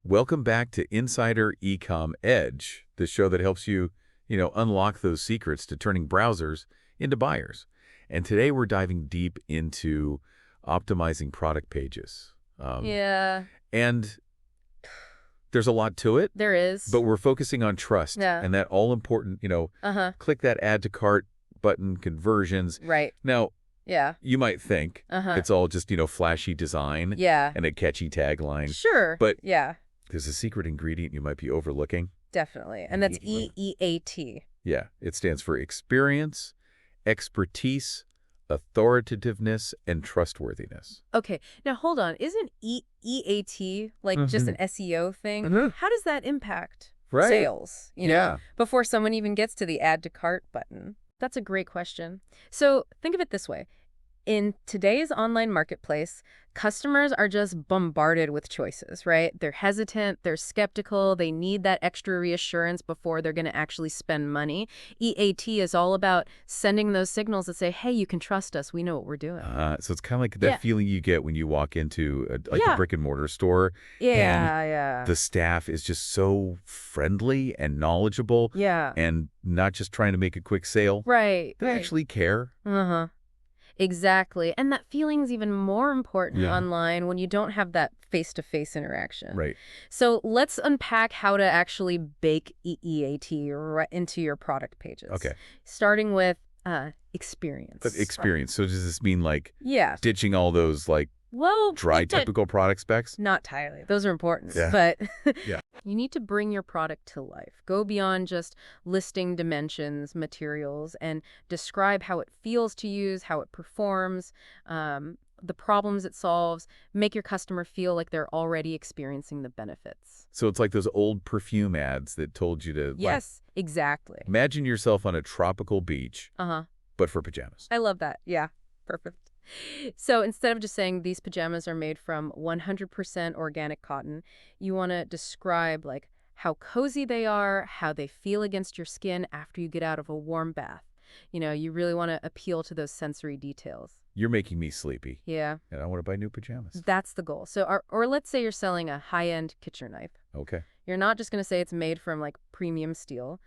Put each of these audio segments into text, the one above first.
Welcome back to Insider Ecom Edge, the show that helps you, unlock those secrets to turning browsers into buyers. And today we're diving deep into optimizing product pages. Yeah, And there's a lot to it, there is. but we're focusing on trust Yeah. and that all-important, Uh-huh. click that add to cart button conversions. Right. Now, Yeah. you might think Uh-huh. it's all just, flashy design Yeah. and a catchy tagline, Sure. but Yeah, there's a secret ingredient you might be overlooking. definitely. And that's EEAT. Yeah, it stands for experience, expertise, authoritativeness, and trustworthiness. Okay. Now hold on. Isn't EEAT like just an SEO thing? Mhm. How does that impact Right. sales, Yeah. before someone even gets to the add to cart button? That's a great question. So think of it this way. In today's online marketplace, customers are just bombarded with choices, right? They're hesitant, they're skeptical, they need that extra reassurance before they're going to actually spend money. EAT is all about sending those signals that say, hey, you can trust us, we know what we're doing. So it's kind of like that Yeah. feeling you get when you walk into a Yeah. brick and mortar store. Yeah. The staff is just so friendly and knowledgeable Yeah. and not just trying to make a quick sale. Right. They actually care. Uh-huh. Exactly. And that feeling's even more important Yeah. online when you don't have that face-to-face interaction. Right. So let's unpack how to actually bake EEAT right into your product pages. Okay. Starting with experience. But experience. So does this mean like Yeah. ditching all those like Well, dry typical product specs? not entirely. Those are important. Yeah. But Yeah. you need to bring your product to life. Go beyond just listing dimensions, materials, and describe how it feels to use, how it performs, the problems it solves. Make your customer feel like they're already experiencing the benefits. So it's like those old perfume ads that told you to Yes, exactly. imagine yourself on a tropical beach, Uh-huh. but for pajamas. I love that. Yeah, perfect. So instead of just saying these pajamas are made from 100% organic cotton, you want to describe like how cozy they are, how they feel against your skin after you get out of a warm bath. You really want to appeal to those sensory details. You're making me sleepy, Yeah, and I want to buy new pajamas. that's the goal. So, or let's say you're selling a high-end kitchen knife. Okay. You're not just going to say it's made from like premium steel.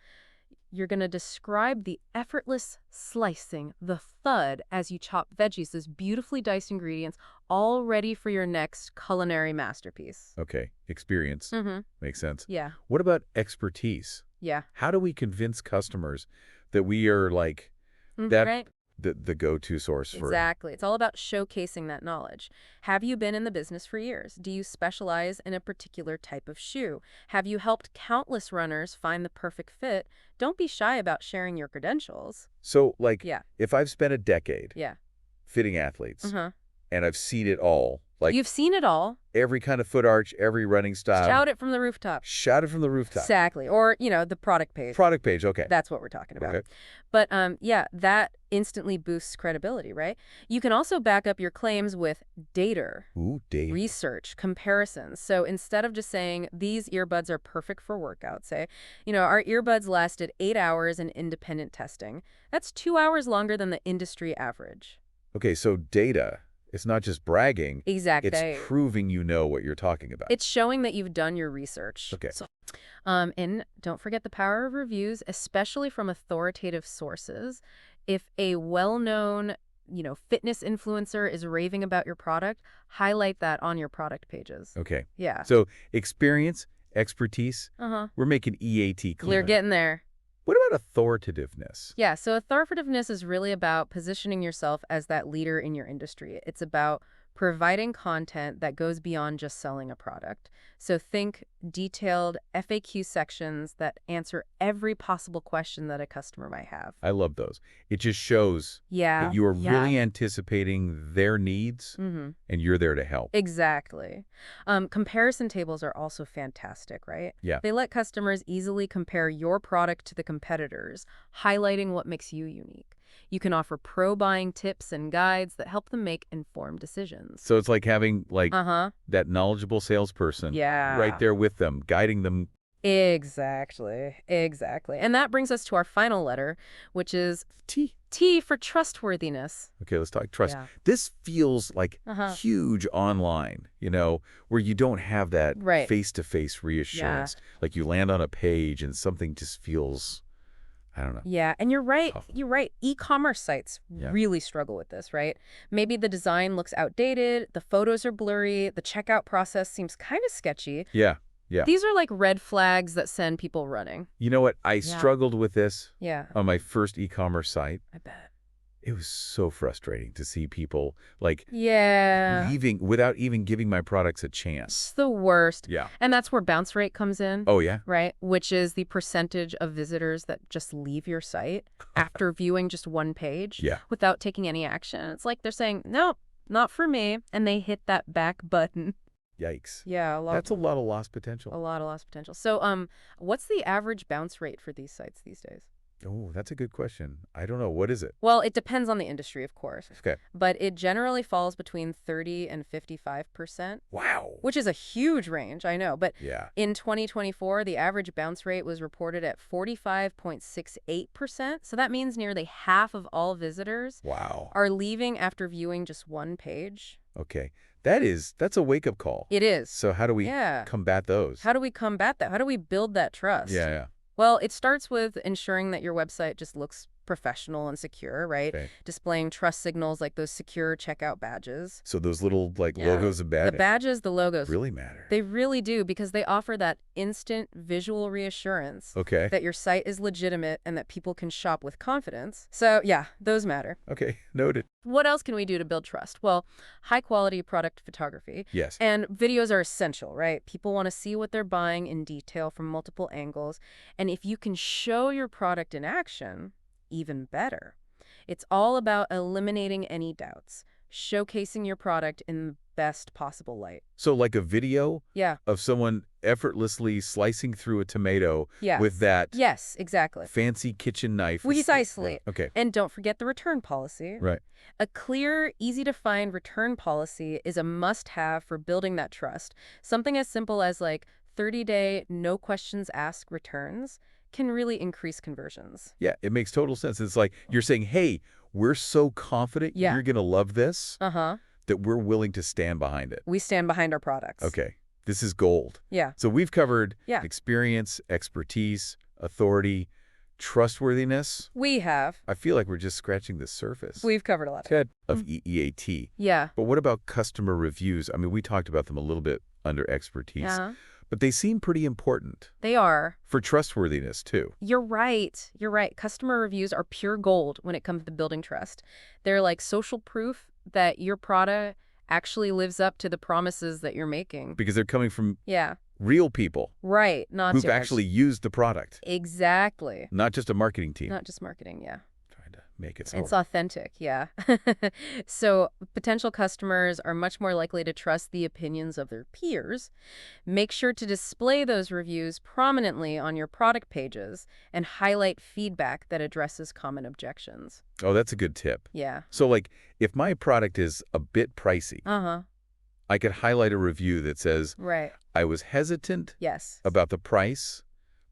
You're going to describe the effortless slicing, the thud as you chop veggies, those beautifully diced ingredients, all ready for your next culinary masterpiece. Okay. Experience. Mm-hmm. Makes sense. Yeah. What about expertise? Yeah. How do we convince customers that we are like that Right? the go-to source for Exactly. It's all about showcasing that knowledge. Have you been in the business for years? Do you specialize in a particular type of shoe? Have you helped countless runners find the perfect fit? Don't be shy about sharing your credentials. So like Yeah. if I've spent a decade Yeah. fitting athletes Uh-huh. and I've seen it all, like You've seen it all. every kind of foot arch, every running style. Shout it from the rooftop. Shout it from the rooftop. Exactly. Or, the product page. Product page, okay. That's what we're talking about. Okay. But yeah, that instantly boosts credibility, right? You can also back up your claims with data, Ooh, Dave. research, comparisons. So instead of just saying these earbuds are perfect for workout, say, our earbuds lasted 8 hours in independent testing. That's 2 hours longer than the industry average. Okay, so data, it's not just bragging. Exactly. It's proving you know what you're talking about. It's showing that you've done your research. Okay. So, and don't forget the power of reviews, especially from authoritative sources. If a well-known, fitness influencer is raving about your product, highlight that on your product pages. Okay. Yeah. So experience, expertise, Uh-huh. we're making EAT clear. We're getting there. What about authoritativeness? Yeah, so authoritativeness is really about positioning yourself as that leader in your industry. It's about providing content that goes beyond just selling a product. So think detailed FAQ sections that answer every possible question that a customer might have. I love those. It just shows Yeah. that you are really anticipating their needs Mm-hmm. and you're there to help. Exactly. Comparison tables are also fantastic, right? Yeah. They let customers easily compare your product to the competitors, highlighting what makes you unique. You can offer pro-buying tips and guides that help them make informed decisions. So it's like having Uh-huh. that knowledgeable salesperson Yeah. right there with them, guiding them Exactly. Exactly. And that brings us to our final letter, which is T. T for trustworthiness. Okay, let's talk trust. Yeah. This feels like Uh-huh. huge online, where you don't have that Right. face-to-face reassurance. Like you land on a page and something just feels, I don't know, Yeah, and you're right. tough. You're right. E-commerce sites Yeah. really struggle with this, right? Maybe the design looks outdated, the photos are blurry, the checkout process seems kind of sketchy. Yeah, yeah. These are like red flags that send people running. You know what? I Yeah. struggled with this Yeah, on my first e-commerce site. I bet. It was so frustrating to see people like Yeah. leaving without even giving my products a chance. It's the worst. Yeah. And that's where bounce rate comes in. Oh, yeah? Right? Which is the percentage of visitors that just leave your site after viewing just one page Yeah. without taking any action. It's like they're saying, nope, not for me. And they hit that back button. Yikes. Yeah, That's a lot of lost a potential. lot of lost potential. So, what's the average bounce rate for these sites these days? Oh, that's a good question. I don't know. What is it? Well, it depends on the industry, of course, Okay. but it generally falls between 30 and 55%, Wow. which is a huge range, I know. But Yeah. in 2024, the average bounce rate was reported at 45.68%. So that means nearly half of all visitors Wow. are leaving after viewing just one page. Okay. That's a wake-up call. It is. So how do we Yeah. combat those? How do we combat that? How do we build that trust? Yeah. Well, it starts with ensuring that your website just looks professional and secure, right? Okay. Displaying trust signals like those secure checkout badges. So those little Yeah. logos of The badges, the logos, really matter. they really do because they offer that instant visual reassurance Okay. that your site is legitimate and that people can shop with confidence. So yeah, those matter. Okay. Noted. What else can we do to build trust? Well, high quality product photography. Yes. And videos are essential, right? People want to see what they're buying in detail from multiple angles. And if you can show your product in action, even better. It's all about eliminating any doubts, showcasing your product in the best possible light. So like a video Yeah, of someone effortlessly slicing through a tomato yeah. with that Yes, exactly. fancy kitchen knife. Precisely. Okay. And don't forget the return policy. Right. A clear, easy-to-find return policy is a must-have for building that trust. Something as simple as like 30-day, no questions asked returns can really increase conversions. Yeah, it makes total sense. It's like you're saying, hey, we're so confident Yeah. you're going to love this Uh-huh. that we're willing to stand behind it. We stand behind our products. Okay. This is gold. Yeah. So we've covered Yeah. experience, expertise, authority, trustworthiness. We have. I feel like we're just scratching the surface. We've covered a lot. Good. Of EEAT. Yeah. But what about customer reviews? I mean, we talked about them a little bit under expertise, Yeah. but they seem pretty important They are. for trustworthiness too. You're right. You're right. Customer reviews are pure gold when it comes to building trust. They're like social proof that your product actually lives up to the promises that you're making. Because they're coming from Yeah. real people Right. Not who've yours. actually used the product, Exactly. not just a marketing team Not just marketing, yeah. trying to make it so. It's authentic, yeah. So potential customers are much more likely to trust the opinions of their peers. Make sure to display those reviews prominently on your product pages and highlight feedback that addresses common objections. Oh, that's a good tip. Yeah. So like, if my product is a bit pricey, Uh-huh. I could highlight a review that says, Right. I was hesitant Yes. about the price,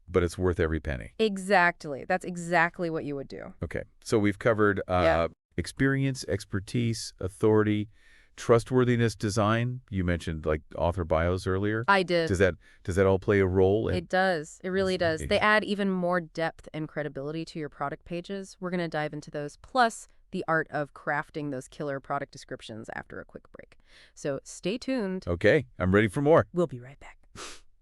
but it's worth every penny. Exactly. That's exactly what you would do. Okay. So we've covered Yeah. experience, expertise, authority, trustworthiness, design. You mentioned like author bios earlier. I did. Does that all play a role in It does. It really does. They Fascinating. add even more depth and credibility to your product pages. We're going to dive into those, plus the art of crafting those killer product descriptions after a quick break. So stay tuned. Okay, I'm ready for more. We'll be right back.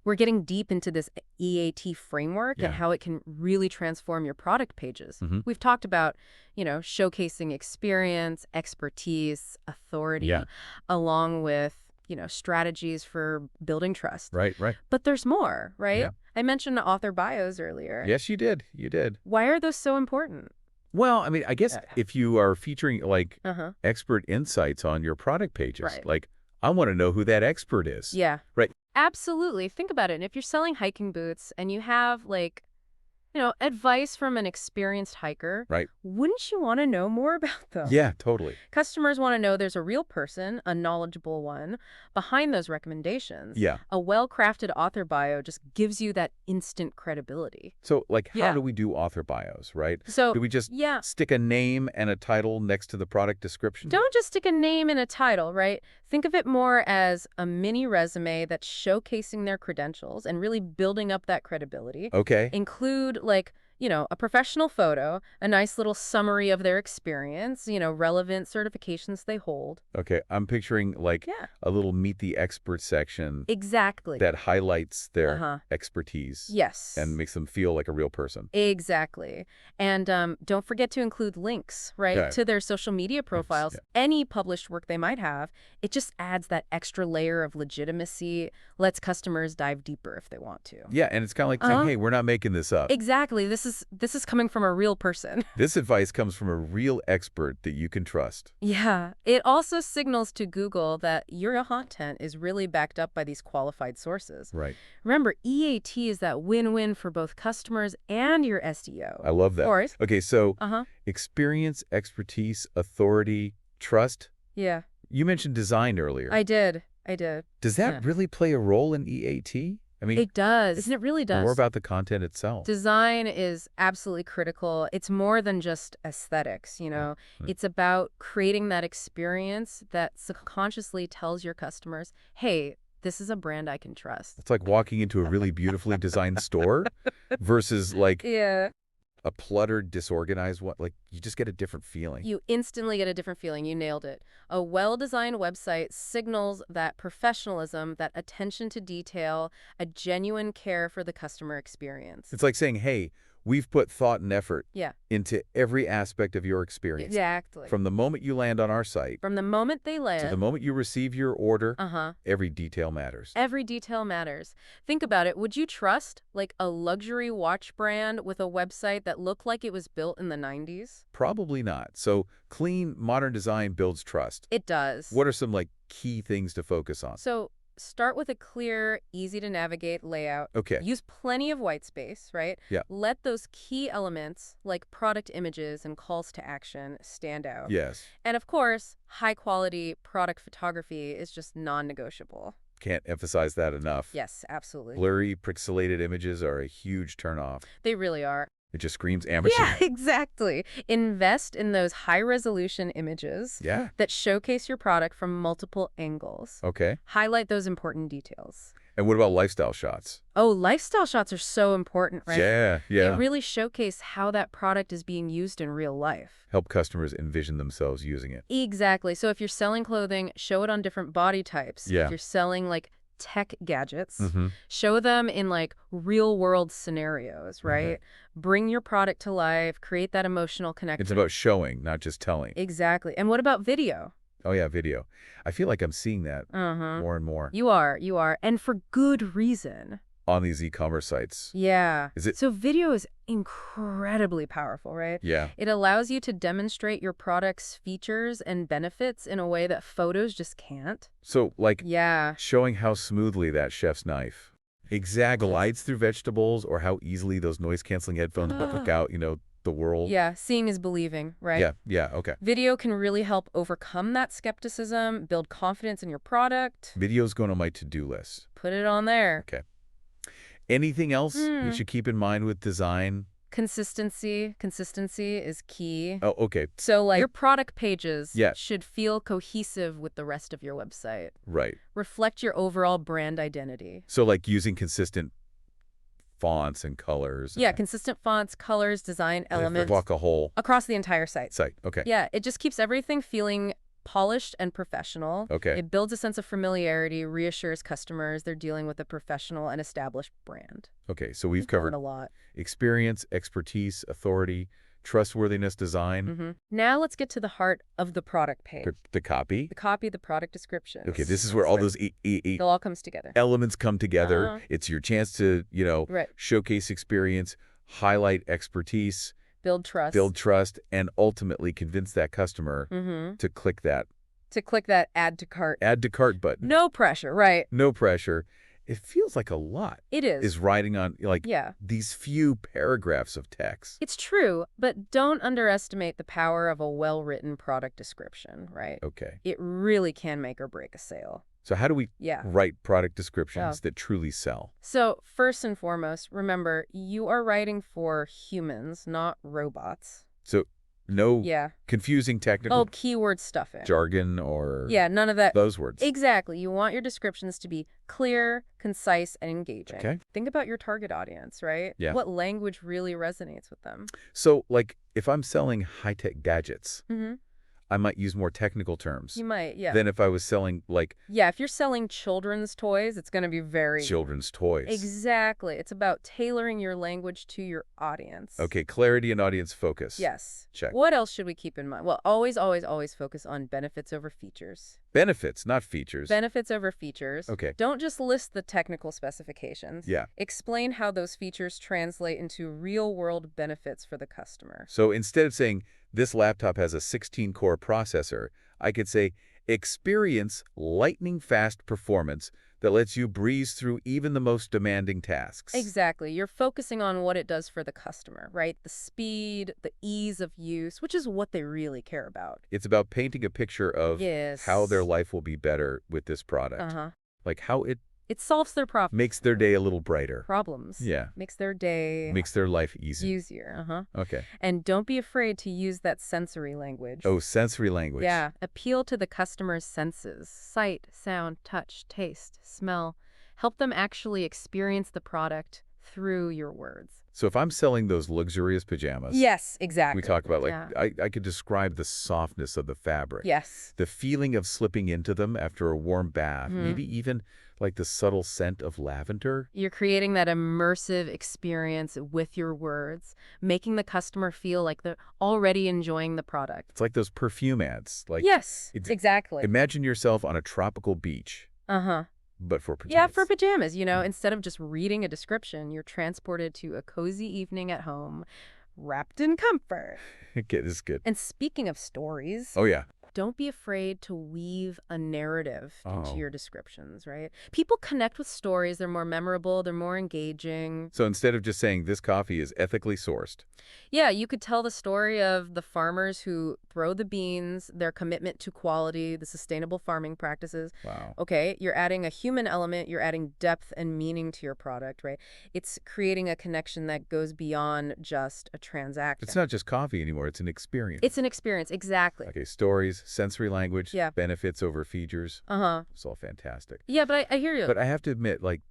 We're getting deep into this EAT framework and Yeah. how it can really transform your product pages. Mhm. We've talked about, showcasing experience, expertise, authority, Yeah. along with, strategies for building trust. Right. But there's more, right? Yeah. I mentioned author bios earlier. Yes, you did. You did. Why are those so important? Well, I mean, I guess Yeah. if you are featuring like Uh-huh. expert insights on your product pages, Right. like I want to know who that expert is. Yeah. Right. Absolutely. Think about it. And if you're selling hiking boots and you have like Advice from an experienced hiker. Right. Wouldn't you want to know more about them? Yeah, totally. Customers want to know there's a real person, a knowledgeable one, behind those recommendations. Yeah. A well-crafted author bio just gives you that instant credibility. So, like, how Yeah. do we do author bios, right? So, Do we just yeah, stick a name and a title next to the product description? don't just stick a name and a title, right? Think of it more as a mini resume that's showcasing their credentials and really building up that credibility. Okay. Include, like, a professional photo, a nice little summary of their experience, relevant certifications they hold. Okay. I'm picturing, like, Yeah. a little meet the expert section Exactly. that highlights their Uh-huh. expertise Yes. and makes them feel like a real person. Exactly. And don't forget to include links, right, Yeah. to their social media profiles, yeah. any published work they might have. It just adds that extra layer of legitimacy, lets customers dive deeper if they want to. Yeah, and it's kind of like saying, hey, we're not making this up. Exactly. This is coming from a real person. This advice comes from a real expert that you can trust. Yeah. It also signals to Google that your content is really backed up by these qualified sources. Right. Remember, EAT is that win-win for both customers and your SEO. I love that. Of course. Okay, so Uh-huh. experience, expertise, authority, trust. Yeah. You mentioned design earlier. I did. Does that yeah. really play a role in EAT? I mean, It does. It really does. more about the content itself. Design is absolutely critical. It's more than just aesthetics, It's about creating that experience that subconsciously tells your customers, hey, this is a brand I can trust. It's like walking into a really beautifully designed store versus like Yeah. a cluttered, disorganized one. Like, you just get a different feeling. You instantly get a different feeling. You nailed it. A well-designed website signals that professionalism, that attention to detail, a genuine care for the customer experience. It's like saying, hey, we've put thought and effort Yeah. into every aspect of your experience. Exactly. From the moment you land on our site From the moment they to land. the moment you receive your order, Uh-huh. every detail matters. Every detail matters. Think about it. Would you trust, like, a luxury watch brand with a website that looked like it was built in the 90s? Probably not. So clean, modern design builds trust. It does. What are some, like, key things to focus on? So start with a clear, easy-to-navigate layout. Okay. Use plenty of white space, right? Yeah. Let those key elements, like product images and calls to action, stand out. Yes. And of course, high-quality product photography is just non-negotiable. Can't emphasize that enough. Yes, absolutely. Blurry, pixelated images are a huge turnoff. They really are. It just screams amateur. Yeah, exactly. Invest in those high-resolution images Yeah. that showcase your product from multiple angles. Okay. Highlight those important details. And what about lifestyle shots? Oh, lifestyle shots are so important, right? Yeah, yeah. They really showcase how that product is being used in real life. Help customers envision themselves using it. Exactly. So if you're selling clothing, show it on different body types. Yeah. If you're selling, like, tech gadgets, Mm-hmm. show them in, like, real-world scenarios, right? Bring your product to life, create that emotional connection. It's about showing, not just telling. Exactly. And what about video? Oh, yeah, video. I feel like I'm seeing that Uh-huh. more and more You are. And for good reason. on these e-commerce sites. Yeah. Is it- So video is incredibly powerful, right? Yeah. It allows you to demonstrate your product's features and benefits in a way that photos just can't. So, like, Yeah. showing how smoothly that chef's knife glides through vegetables, or how easily those noise-canceling headphones block out, the world. Yeah, seeing is believing, right? Yeah, okay. Video can really help overcome that skepticism, build confidence in your product. Video's going on my to-do list. Put it on there. Okay. Anything else we should keep in mind with design? Consistency is key. Oh, okay. So, like, your product pages Yeah. should feel cohesive with the rest of your website. Right. Reflect your overall brand identity. So, like, using consistent fonts and colors. Yeah, consistent fonts, colors, design elements Walk a whole across the entire site. site. Okay. Yeah, it just keeps everything feeling polished and professional. Okay. It builds a sense of familiarity, reassures customers they're dealing with a professional and established brand. Okay, so we've Learn covered a lot. experience, expertise, authority, trustworthiness, design, Now let's get to the heart of the product page. the copy. The copy, the product description. Okay, this is where all those It all comes together. elements come together. Uh-huh. It's your chance to, Right. showcase experience, highlight expertise, Build trust. build trust, and ultimately convince that customer to click that To click that add to cart. add to cart button. No pressure, right? No pressure. It feels like a lot It is. is writing on, like, Yeah. these few paragraphs of text. It's true, but don't underestimate the power of a well-written product description, right? Okay. It really can make or break a sale. So how do we Yeah. write product descriptions Oh. that truly sell? So first and foremost, remember, you are writing for humans, not robots. So no Yeah. confusing Oh, technical keyword stuffing. jargon or Yeah, none of that. those words. Exactly. You want your descriptions to be clear, concise, and engaging. Okay. Think about your target audience, right? Yeah. What language really resonates with them? So, like, if I'm selling high-tech gadgets, Mm-hmm. I might use more technical terms You might, yeah. than if I was selling, like, Yeah, if you're selling children's toys, it's going to be very... children's toys. Exactly. It's about tailoring your language to your audience. Okay, clarity and audience focus. Yes. Check. What else should we keep in mind? Well, always, always, always focus on benefits over features. Benefits, not features. Benefits over features. Okay. Don't just list the technical specifications. Yeah. Explain how those features translate into real-world benefits for the customer. So instead of saying, this laptop has a 16-core processor, I could say, experience lightning-fast performance that lets you breeze through even the most demanding tasks. Exactly. You're focusing on what it does for the customer, right? The speed, the ease of use, which is what they really care about. It's about painting a picture of Yes. how their life will be better with this product. Uh-huh. Like how it It solves their makes their day a little brighter. problems. Yeah. Makes their day Makes their life easy. easier. Uh-huh. Okay. And don't be afraid to use that sensory language. Oh, sensory language. Yeah. Appeal to the customer's senses. Sight, sound, touch, taste, smell. Help them actually experience the product through your words. So if I'm selling those luxurious pajamas, Yes, exactly. we talk about, like, Yeah. I could describe the softness of the fabric. Yes. The feeling of slipping into them after a warm bath, Mhm. maybe even like the subtle scent of lavender. You're creating that immersive experience with your words, making the customer feel like they're already enjoying the product. It's like those perfume ads. Like, Yes, it's- exactly. imagine yourself on a tropical beach, Uh-huh. but for pajamas. Yeah, for pajamas, instead of just reading a description, you're transported to a cozy evening at home, wrapped in comfort. Okay, this is good. And speaking of stories, Oh, yeah. don't be afraid to weave a narrative into Oh. your descriptions, right? People connect with stories. They're more memorable. They're more engaging. So instead of just saying this coffee is ethically sourced, Yeah, you could tell the story of the farmers who grow the beans, their commitment to quality, the sustainable farming practices. wow. Okay, you're adding a human element, you're adding depth and meaning to your product, right? It's creating a connection that goes beyond just a transaction. It's not just coffee anymore, it's an experience. It's an experience, exactly. Okay, stories, sensory language, Yeah. benefits over features. Uh-huh. It's all fantastic. Yeah, but I hear you. But I have to admit, like,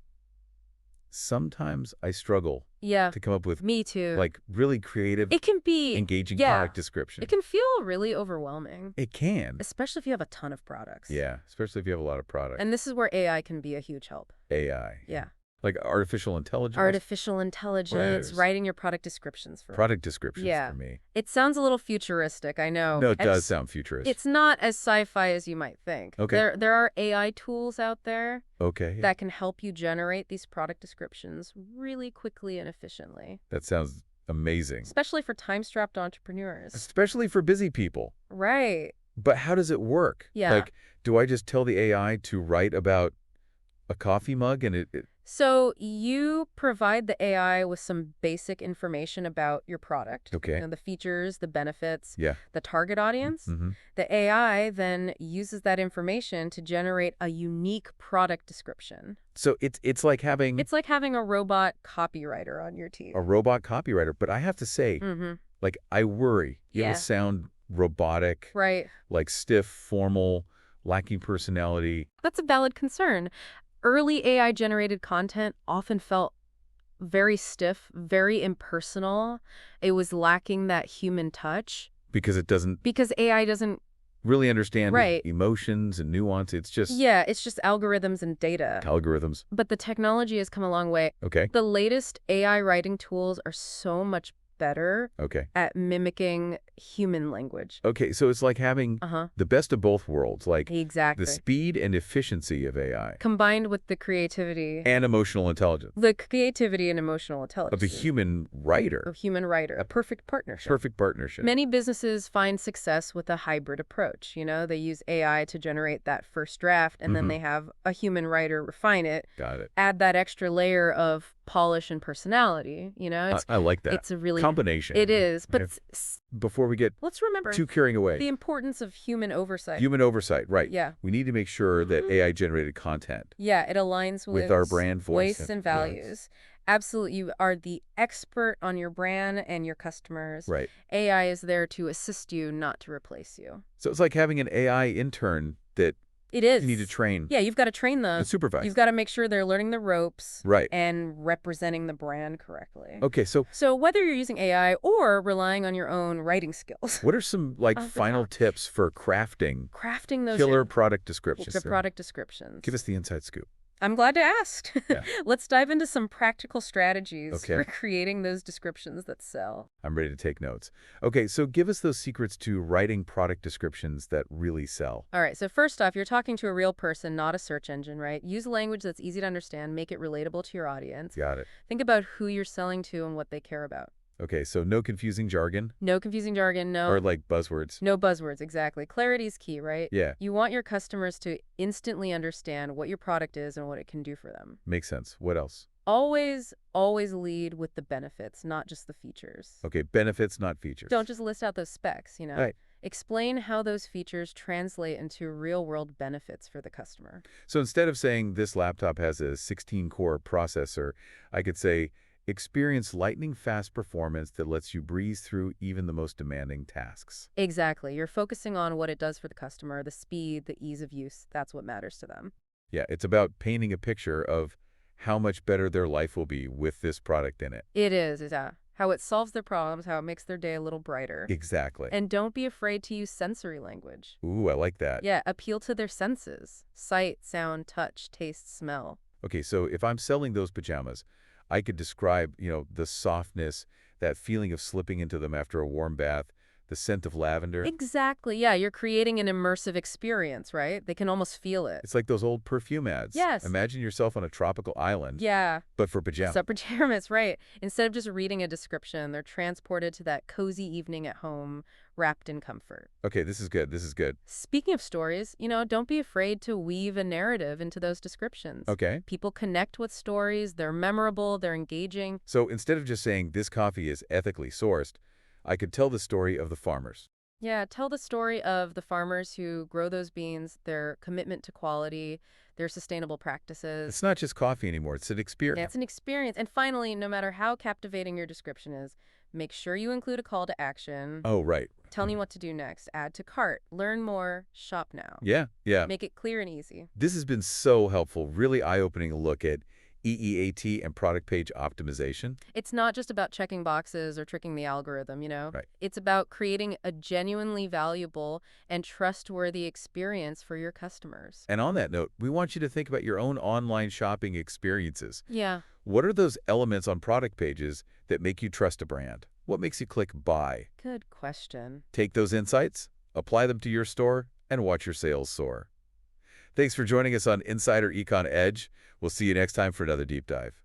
sometimes I struggle Yeah, to come up with, me too. like, really creative, It can be, engaging yeah, product description. it can feel really overwhelming, It can. especially if you have a ton of products. Yeah, especially if you have a lot of product. And this is where AI can be a huge help. AI. Yeah. Like artificial intelligence. Artificial intelligence, Right. writing your product descriptions for Product descriptions Yeah. for me. It sounds a little futuristic, I know. No, it does It's- sound futuristic. It's not as sci-fi as you might think. Okay. There are AI tools out there Okay. that can help you generate these product descriptions really quickly and efficiently, That sounds amazing. especially for time-strapped entrepreneurs. Especially for busy people. Right. But how does it work? Yeah. Like, do I just tell the AI to write about a coffee mug and it So you provide the AI with some basic information about your product. Okay. The features, the benefits, yeah. the target audience. Mm-hmm. The AI then uses that information to generate a unique product description. So it's like having It's like having a robot copywriter on your team. a robot copywriter. But I have to say, Mm-hmm. like, I worry Yeah. it'll sound robotic, Right. like stiff, formal, lacking personality. That's a valid concern. Early AI-generated content often felt very stiff, very impersonal. It was lacking that human touch Because it doesn't because AI doesn't... really understand Right. emotions and nuance. It's just Yeah, it's just algorithms and data. algorithms. But the technology has come a long way. Okay. The latest AI writing tools are so much better Okay. at mimicking human language. Okay, so it's like having Uh-huh. the best of both worlds, like the Exactly. speed and efficiency of AI Combined with the creativity, and emotional intelligence and emotional of a intelligence human writer. of human writer, a perfect partnership. Perfect partnership. Many businesses find success with a hybrid approach. They use AI to generate that first draft, and then they have a human writer refine it, Got it. add that extra layer of polish and personality. I like that. It's a really Combination. It is, but Right. Before we get let's remember too carrying away, the importance of human oversight. human oversight, right. Yeah. We need to make sure that AI-generated content Yeah, it aligns with our brand voice voice and values. Absolutely, you are the expert on your brand and your customers. Right. AI is there to assist you, not to replace you. So it's like having an AI intern that It is. you need to train Yeah, you've got to train them. and supervise. You've got to make sure they're learning the ropes Right. and representing the brand correctly. Okay, so So whether you're using AI or relying on your own writing skills, what are some the final tips for crafting crafting those killer product descriptions? the product descriptions. Give us the inside scoop. I'm glad to ask. Yeah. Let's dive into some practical strategies Okay. for creating those descriptions that sell. I'm ready to take notes. Okay, so give us those secrets to writing product descriptions that really sell. All right, so first off, you're talking to a real person, not a search engine, right? Use language that's easy to understand, make it relatable to your audience. Got it. Think about who you're selling to and what they care about. Okay, so no confusing jargon No confusing jargon, or like buzzwords. no buzzwords, exactly. Clarity is key, right? Yeah, You want your customers to instantly understand what your product is and what it can do for them. makes sense. What else? Always lead with the benefits, not just the features. Okay, benefits, not features. Don't just list out those specs, Right. Explain how those features translate into real-world benefits for the customer. So instead of saying this laptop has a 16-core processor, I could say experience lightning-fast performance that lets you breeze through even the most demanding tasks. Exactly. You're focusing on what it does for the customer, the speed, the ease of use. That's what matters to them. Yeah, it's about painting a picture of how much better their life will be with this product in it. It is, how it solves their problems, how it makes their day a little brighter. Exactly. And don't be afraid to use sensory language. Ooh, I like that. Yeah, appeal to their senses. Sight, sound, touch, taste, smell. Okay, so if I'm selling those pajamas, I could describe, the softness, that feeling of slipping into them after a warm bath, the scent of lavender. Exactly, yeah, you're creating an immersive experience, right? They can almost feel it. It's like those old perfume ads. Yes. Imagine yourself on a tropical island, Yeah, but for pajamas. pajamas, right. Instead of just reading a description, they're transported to that cozy evening at home, wrapped in comfort. Okay, this is good. This is good. Speaking of stories, don't be afraid to weave a narrative into those descriptions. Okay. People connect with stories, they're memorable, they're engaging. So instead of just saying this coffee is ethically sourced, I could tell the story of the farmers. Yeah, tell the story of the farmers who grow those beans, their commitment to quality, their sustainable practices. It's not just coffee anymore. It's an Yeah, experience. it's an experience. And finally, no matter how captivating your description is, make sure you include a call to action. Oh, right. Tell me what to do next. Add to cart. Learn more. Shop now. Yeah, yeah. Make it clear and easy. This has been so helpful. Really eye-opening look at EEAT and product page optimization. It's not just about checking boxes or tricking the algorithm, Right. It's about creating a genuinely valuable and trustworthy experience for your customers. And on that note, we want you to think about your own online shopping experiences. Yeah. What are those elements on product pages that make you trust a brand? What makes you click buy? Good question. Take those insights, apply them to your store, and watch your sales soar. Thanks for joining us on Insider Econ Edge. We'll see you next time for another deep dive.